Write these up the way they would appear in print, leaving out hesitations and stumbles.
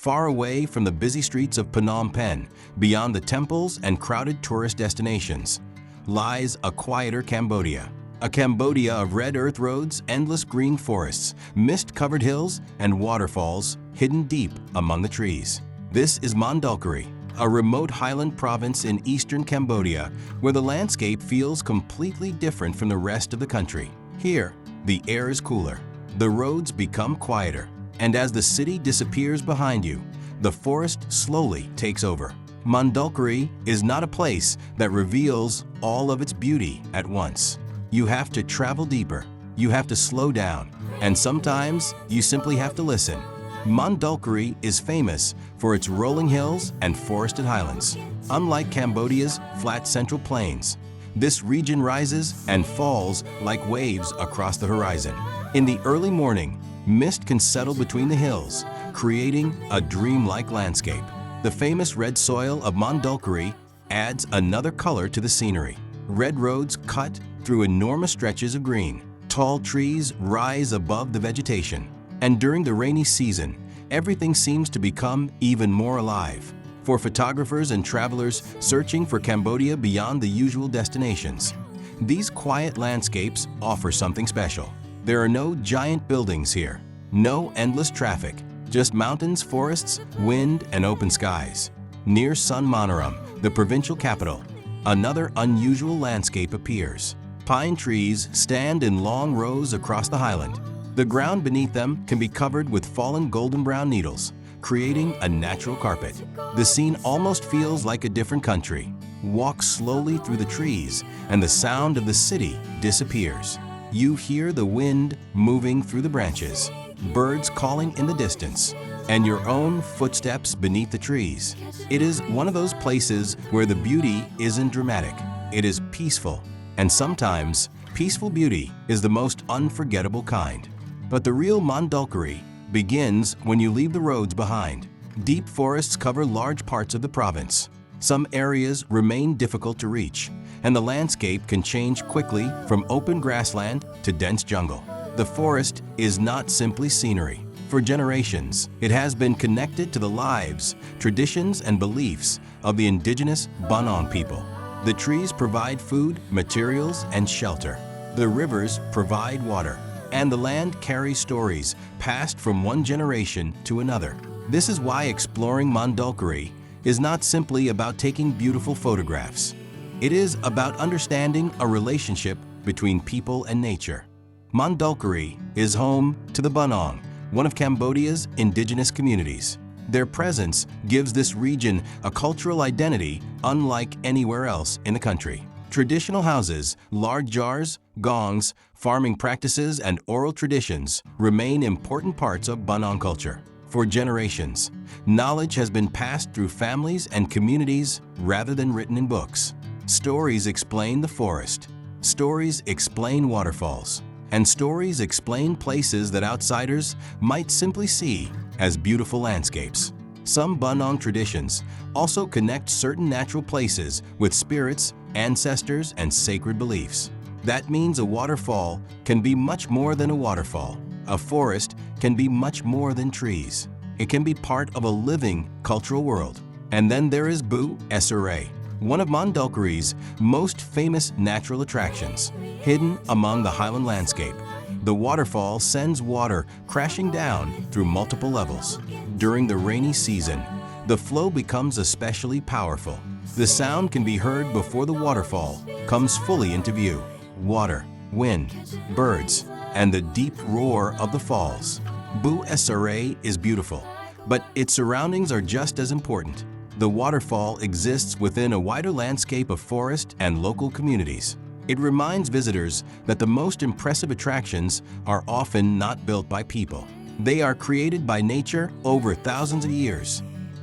Far away from the busy streets of Phnom Penh, beyond the temples and crowded tourist destinations, lies a quieter Cambodia. A Cambodia of red earth roads, endless green forests, mist-covered hills, and waterfalls hidden deep among the trees. This is Mondulkiri, a remote highland province in eastern Cambodia where the landscape feels completely different from the rest of the country. Here, the air is cooler, the roads become quieter, and as the city disappears behind you, the forest slowly takes over. Mondulkiri is not a place that reveals all of its beauty at once. You have to travel deeper, you have to slow down, and sometimes you simply have to listen. Mondulkiri is famous for its rolling hills and forested highlands. Unlike Cambodia's flat central plains, this region rises and falls like waves across the horizon. In the early morning, mist can settle between the hills, creating a dreamlike landscape. The famous red soil of Mondulkiri adds another color to the scenery. Red roads cut through enormous stretches of green. Tall trees rise above the vegetation. And during the rainy season, everything seems to become even more alive. For photographers and travelers searching for Cambodia beyond the usual destinations, these quiet landscapes offer something special. There are no giant buildings here, no endless traffic, just mountains, forests, wind, and open skies. Near Sen Monorom, the provincial capital, another unusual landscape appears. Pine trees stand in long rows across the highland. The ground beneath them can be covered with fallen golden brown needles, creating a natural carpet. The scene almost feels like a different country. Walk slowly through the trees, and the sound of the city disappears. You hear the wind moving through the branches, birds calling in the distance, and your own footsteps beneath the trees. It is one of those places where the beauty isn't dramatic. It is peaceful, and sometimes peaceful beauty is the most unforgettable kind. But the real Mondulkiri begins when you leave the roads behind. Deep forests cover large parts of the province. Some areas remain difficult to reach, and the landscape can change quickly from open grassland to dense jungle. The forest is not simply scenery. For generations, it has been connected to the lives, traditions, and beliefs of the indigenous Bunong people. The trees provide food, materials, and shelter. The rivers provide water, and the land carries stories passed from one generation to another. This is why exploring Mondulkiri is not simply about taking beautiful photographs. It is about understanding a relationship between people and nature. Mondulkiri is home to the Bunong, one of Cambodia's indigenous communities. Their presence gives this region a cultural identity unlike anywhere else in the country. Traditional houses, large jars, gongs, farming practices, and oral traditions remain important parts of Bunong culture. For generations, knowledge has been passed through families and communities rather than written in books. Stories explain the forest, stories explain waterfalls, and stories explain places that outsiders might simply see as beautiful landscapes. Some Bunong traditions also connect certain natural places with spirits, ancestors, and sacred beliefs. That means a waterfall can be much more than a waterfall. A forest can be much more than trees. It can be part of a living cultural world. And then there is Bou Sra, one of Mondulkiri's most famous natural attractions. Hidden among the highland landscape, the waterfall sends water crashing down through multiple levels. During the rainy season, the flow becomes especially powerful. The sound can be heard before the waterfall comes fully into view. Water, wind, birds, and the deep roar of the falls. Bou Sra is beautiful, but its surroundings are just as important. The waterfall exists within a wider landscape of forest and local communities. It reminds visitors that the most impressive attractions are often not built by people. They are created by nature over thousands of years.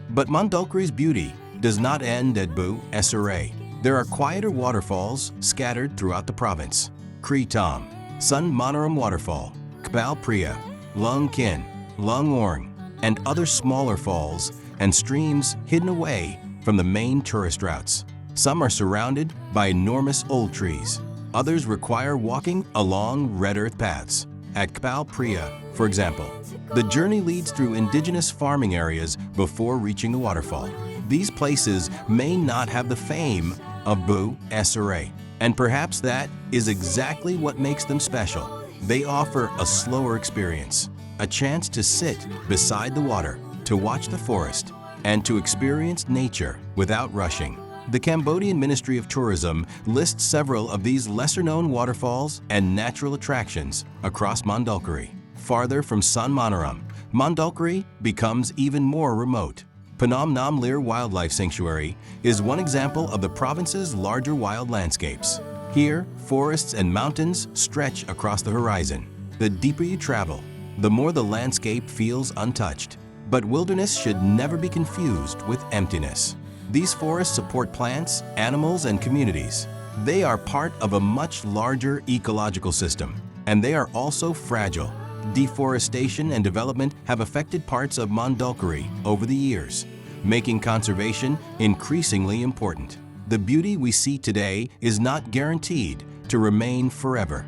But Mondulkiri's beauty does not end at Bou Sra. There are quieter waterfalls scattered throughout the province. Kri Tom, Sen Monorom Waterfall, Kbal Priya, Lung Kin, Lung Orng, and other smaller falls and streams hidden away from the main tourist routes. Some are surrounded by enormous old trees. Others require walking along red earth paths. At Kpao Pria, for example, the journey leads through indigenous farming areas before reaching the waterfall. These places may not have the fame of Bou Sra, and perhaps that is exactly what makes them special. They offer a slower experience, a chance to sit beside the water, to watch the forest, and to experience nature without rushing. The Cambodian Ministry of Tourism lists several of these lesser-known waterfalls and natural attractions across Mondulkiri. Farther from Sen Monorom, Mondulkiri becomes even more remote. Phnom Nam Lir Wildlife Sanctuary is one example of the province's larger wild landscapes. Here, forests and mountains stretch across the horizon. The deeper you travel, the more the landscape feels untouched. But wilderness should never be confused with emptiness. These forests support plants, animals, and communities. They are part of a much larger ecological system, and they are also fragile. Deforestation and development have affected parts of Mondulkiri over the years, making conservation increasingly important. The beauty we see today is not guaranteed to remain forever.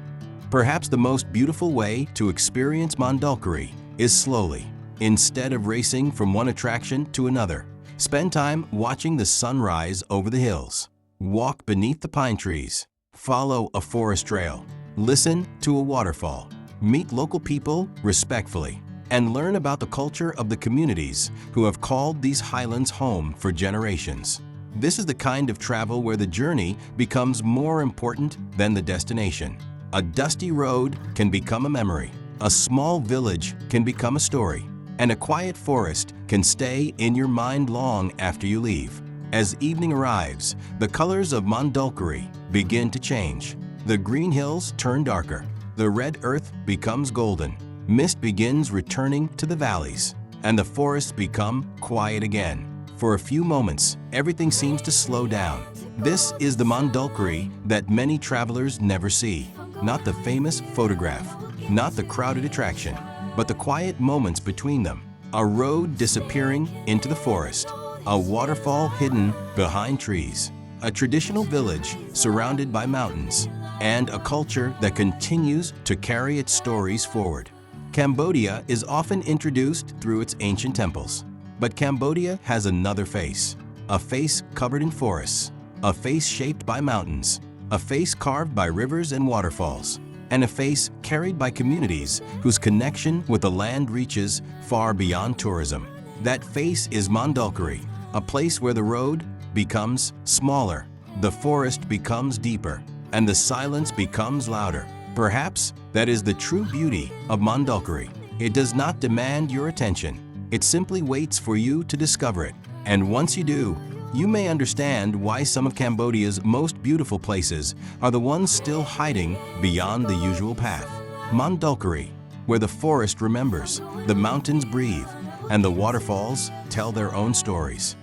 Perhaps the most beautiful way to experience Mondulkiri is slowly. Instead of racing from one attraction to another, spend time watching the sunrise over the hills. Walk beneath the pine trees. Follow a forest trail. Listen to a waterfall. Meet local people respectfully, and learn about the culture of the communities who have called these highlands home for generations. This is the kind of travel where the journey becomes more important than the destination. A dusty road can become a memory. A small village can become a story. And a quiet forest can stay in your mind long after you leave. As evening arrives, the colors of Mondulkiri begin to change. The green hills turn darker. The red earth becomes golden. Mist begins returning to the valleys, and the forests become quiet again. For a few moments, everything seems to slow down. This is the Mondulkiri that many travelers never see. Not the famous photograph, not the crowded attraction, but the quiet moments between them. A road disappearing into the forest, a waterfall hidden behind trees, a traditional village surrounded by mountains, and a culture that continues to carry its stories forward. Cambodia is often introduced through its ancient temples, but Cambodia has another face, a face covered in forests, a face shaped by mountains, a face carved by rivers and waterfalls, and a face carried by communities whose connection with the land reaches far beyond tourism. That face is Mondulkiri, a place where the road becomes smaller, the forest becomes deeper, and the silence becomes louder. Perhaps that is the true beauty of Mondulkiri. It does not demand your attention. It simply waits for you to discover it. And once you do, you may understand why some of Cambodia's most beautiful places are the ones still hiding beyond the usual path. Mondulkiri, where the forest remembers, the mountains breathe, and the waterfalls tell their own stories.